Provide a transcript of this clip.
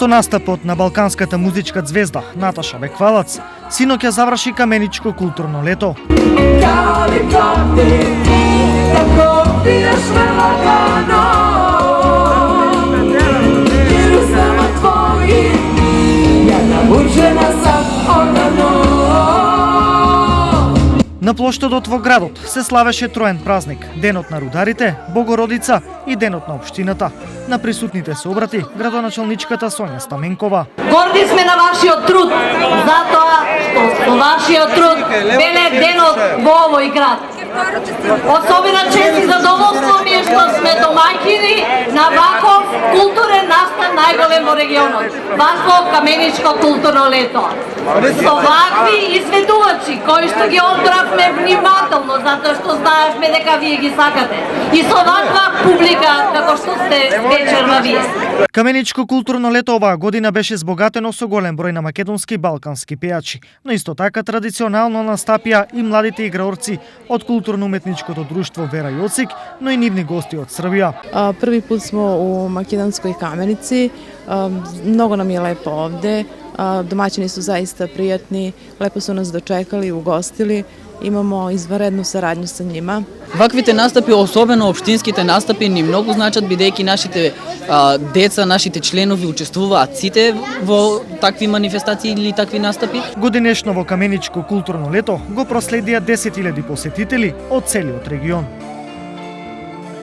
Со настапот на балканската музичка звезда Наташа Беквалац, синоќа заврши Каменичко културно лето. На плоштадот во градот се славеше троен празник – Денот на рударите, Богородица и Денот на општината. На присутните се обрати градоначалничката Сонја Стаменкова. Горди сме на вашиот труд, затоа што со вашиот труд беле денот во овој град. Особена чест и задоволство ми е што сме домаќини на ваков културен настан најголем во регионот. Вакво Каменичко културно лето. Со вакви изведувачи кои што ги одбравме внимателно, затоа што знаевме дека вие ги сакате. И со ваква публика како што сте вечерва вие. Каменичко културно лето оваа година беше збогатено со голем број на македонски и балкански пејачи, но исто така традиционално настапија и младите играорци од културно-уметничкото друштво Вера Јоцик, но и нивни гости од Србија. Први пут смо у македонској Каменици, многу нам е лепо овде, домаќини су заиста пријатни, лепо су нас дочекали и угостили. Имамо изваредну сарадњу со нима. Ваквите настапи, особено општинските настапи, ни многу значат бидејќи нашите деца, нашите членови учествуваат сите во такви манифестации или такви настапи. Годинешно во Каменичко културно лето го проследија 10.000 посетители од целиот регион.